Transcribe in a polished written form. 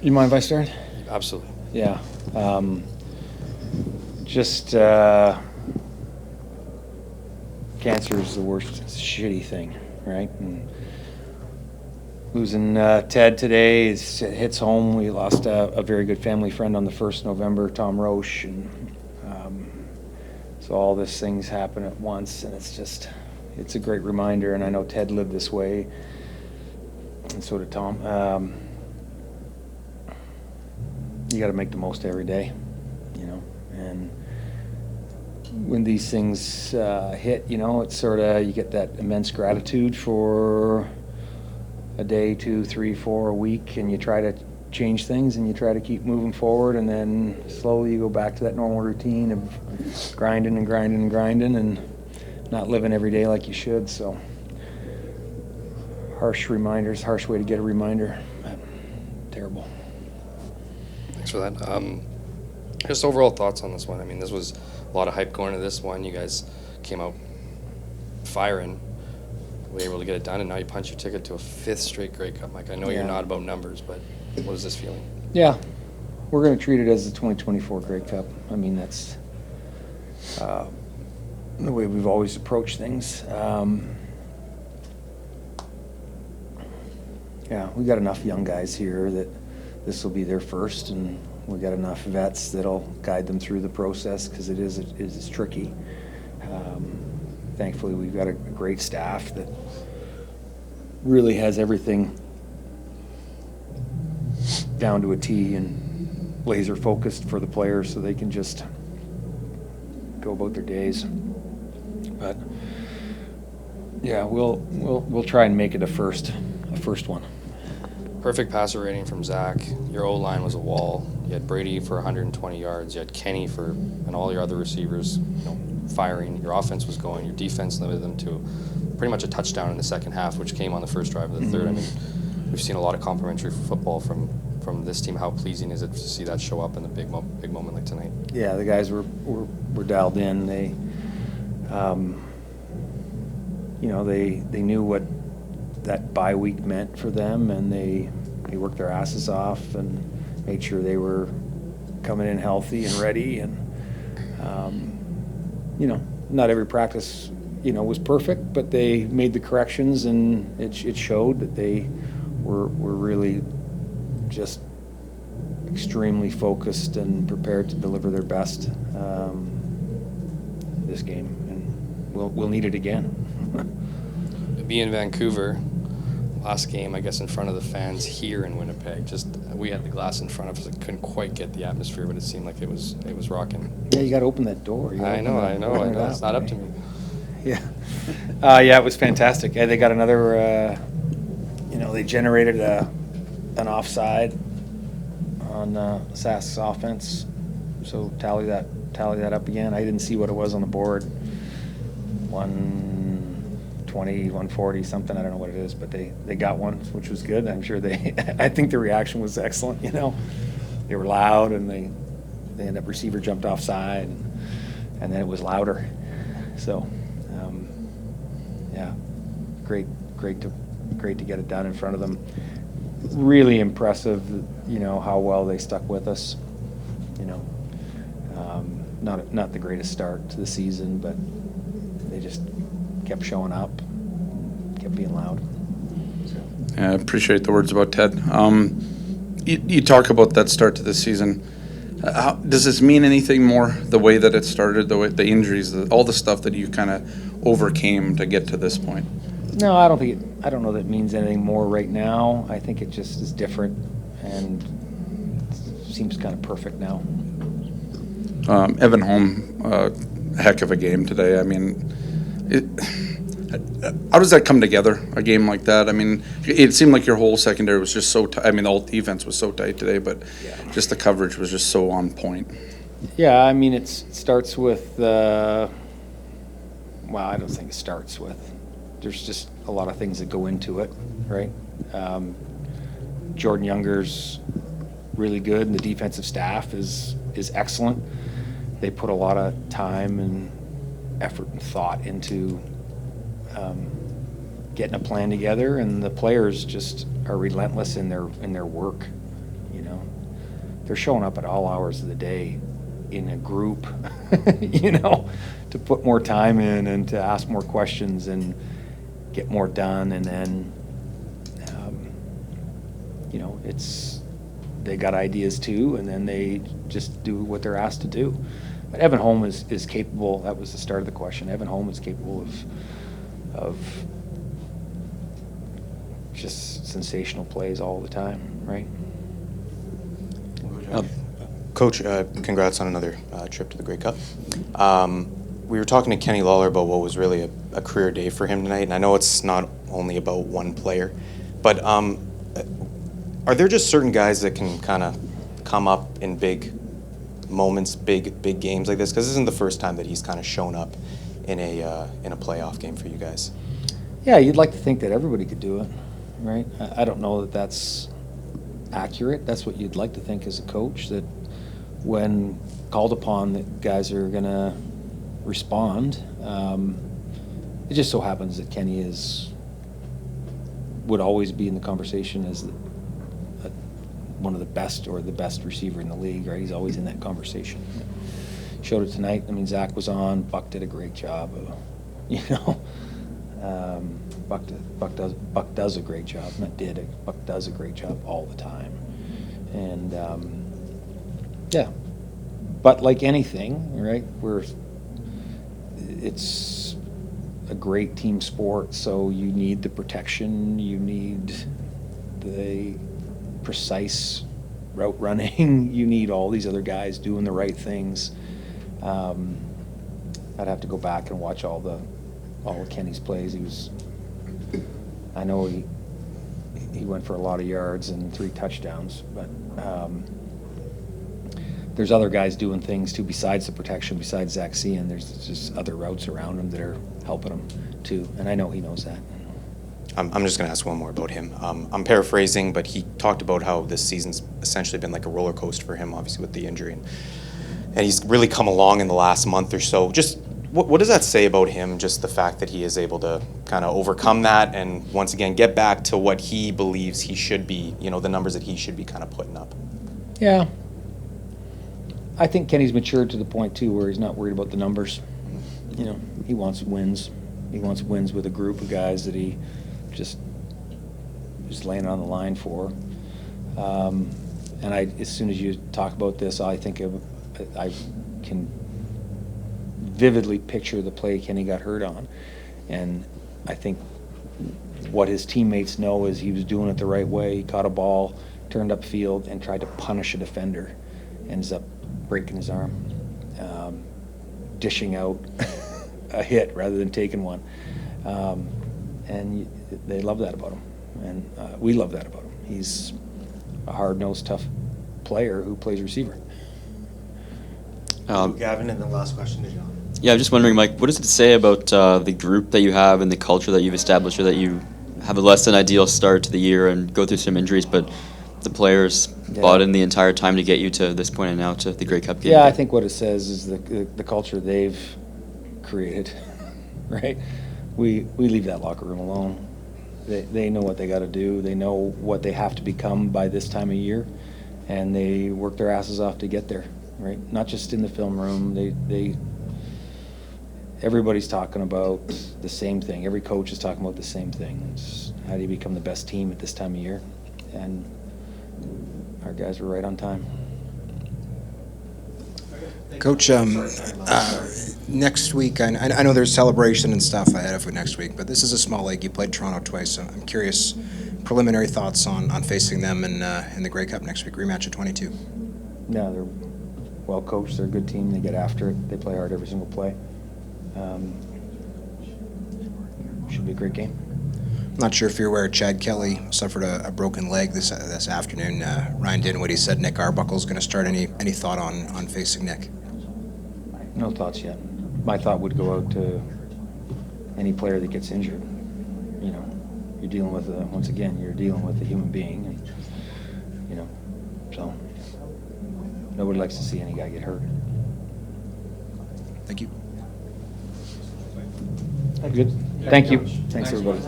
You mind if I start? Absolutely. Yeah. Just cancer is the worst shitty thing, right? And losing Ted today hits home. We lost a very good family friend on the 1st November, Tom Roche, and so all these things happen at once, and it's a great reminder. And I know Ted lived this way, and so did Tom. You got to make the most every day, and when these things hit, it's sort of, you get that immense gratitude for a day, 2, 3, 4, a week, and you try to change things and you try to keep moving forward, and then slowly you go back to that normal routine of grinding and grinding and grinding and not living every day like you should. So harsh reminders, harsh way to get a reminder. Terrible. Thanks for that. Just overall thoughts on this one. I mean, this was a lot of hype going into this one. You guys came out firing, were able to get it done, and now you punch your ticket to a 5th straight Grey Cup. Mike, I know you're not about numbers, but what is this feeling? Yeah, we're going to treat it as the 2024 Grey Cup. I mean, that's the way we've always approached things. Yeah, we got enough young guys here that this will be their first, and we got enough vets that'll guide them through the process, because it is tricky. Thankfully, we've got a great staff that really has everything down to a T and laser focused for the players, so they can just go about their days. But yeah, we'll try and make it a first one. Perfect passer rating from Zach. Your O-line was a wall. You had Brady for 120 yards. You had Kenny and all your other receivers, firing. Your offense was going. Your defense limited them to pretty much a touchdown in the second half, which came on the first drive of the third. I mean, we've seen a lot of complimentary football from this team. How pleasing is it to see that show up in a big moment like tonight? Yeah, the guys were dialed in. They, they knew what that bye week meant for them, and they worked their asses off and made sure they were coming in healthy and ready. And not every practice was perfect, but they made the corrections, and it showed that they were really just extremely focused and prepared to deliver their best this game, and we'll need it again. Be in Vancouver, last game, I guess, in front of the fans here in Winnipeg. We had the glass in front of us. I couldn't quite get the atmosphere, but it seemed like it was rocking. Yeah, you got to open that door. I know. It's not up to me. Yeah. It was fantastic. They got another, they generated an offside on Sask's offense. So tally that up again. I didn't see what it was on the board. 120, 140, something. I don't know what it is, but they got one, which was good. I'm sure I think the reaction was excellent. They were loud, and they ended up receiver jumped offside, and then it was louder. So, great to get it done in front of them. Really impressive, how well they stuck with us. Not the greatest start to the season, but they just kept showing up, kept being loud. Yeah, I appreciate the words about Ted. You talk about that start to the season. Does this mean anything more, the way that it started, the injuries, all the stuff that you kind of overcame to get to this point? No, I don't know that it means anything more right now. I think it just is different, and it seems kind of perfect now. Evan Holm, heck of a game today. I mean, how does that come together, a game like that? I mean, it seemed like your whole secondary was just so tight. I mean, the whole defense was so tight today, but just the coverage was just so on point. Yeah, I mean, it starts with, I don't think it starts with. There's just a lot of things that go into it, right? Jordan Younger's really good, and the defensive staff is excellent. They put a lot of time and effort and thought into getting a plan together, and the players just are relentless in their work. you know. They're showing up at all hours of the day in a group, you know, to put more time in and to ask more questions and get more done. And then, you know, they got ideas too, and then they just do what they're asked to do. But Evan Holm is capable. That was the start of the question. Evan Holm is capable of just sensational plays all the time, right? Coach, congrats on another trip to the Grey Cup. We were talking to Kenny Lawler about what was really a career day for him tonight, and I know it's not only about one player, but are there just certain guys that can kind of come up in big moments, big games like this? Because this isn't the first time that he's kind of shown up in a playoff game for you guys. Yeah, you'd like to think that everybody could do it, right? I don't know that that's accurate. That's what you'd like to think as a coach, that when called upon, that guys are going to respond. It just so happens that Kenny would always be in the conversation as one of the best or the best receiver in the league, right? He's always in that conversation. Showed it tonight. I mean, Zach was on. Buck did a great job. You know, Buck does a great job. Buck does a great job all the time. And yeah, but like anything, right? It's a great team sport, so you need the protection. You need the precise route running. You need all these other guys doing the right things. I'd have to go back and watch all of Kenny's plays. I know he went for a lot of yards and 3 touchdowns, but there's other guys doing things too besides the protection, besides Zach Sean. There's just other routes around him that are helping him too, and I know he knows that. I'm just going to ask one more about him. I'm paraphrasing, but he talked about how this season's essentially been like a roller coaster for him, obviously with the injury, and he's really come along in the last month or so. Just what does that say about him, just the fact that he is able to kind of overcome that and once again get back to what he believes he should be, you know, the numbers that he should be kind of putting up? Yeah. I think Kenny's matured to the point too where he's not worried about the numbers. You know, he wants wins. He wants wins with a group of guys that he just laying on the line for. And as soon as you talk about this, I can vividly picture the play Kenny got hurt on. And I think what his teammates know is he was doing it the right way. He caught a ball, turned upfield, and tried to punish a defender. Ends up breaking his arm, dishing out a hit rather than taking one. And they love that about him, and we love that about him. He's a hard-nosed, tough player who plays receiver. Gavin, and the last question to John. Yeah, I'm just wondering, Mike, what does it say about the group that you have and the culture that you've established, or that you have a less than ideal start to the year and go through some injuries, but the players bought in the entire time to get you to this point and now to the Grey Cup game? Yeah, I think what it says is the culture they've created, right? We leave that locker room alone. They know what they got to do. They know what they have to become by this time of year, and they work their asses off to get there, right? Not just in the film room. Everybody's talking about the same thing. Every coach is talking about the same thing. It's how do you become the best team at this time of year? And our guys were right on time. Coach, next week, I know there's celebration and stuff ahead of it next week, but this is a small league. You played Toronto twice, so I'm curious, preliminary thoughts on facing them in the Grey Cup next week, rematch of 22. Yeah, they're well coached. They're a good team. They get after it. They play hard every single play. Should be a great game. I'm not sure if you're aware, Chad Kelly suffered a broken leg this afternoon. Ryan Dinwiddie said Nick Arbuckle's going to start. Any thought on facing Nick? No thoughts yet. My thought would go out to any player that gets injured. You know, you're dealing with you're dealing with a human being, and you know, so nobody likes to see any guy get hurt. Thank you. Good. Thank you. Thanks everybody.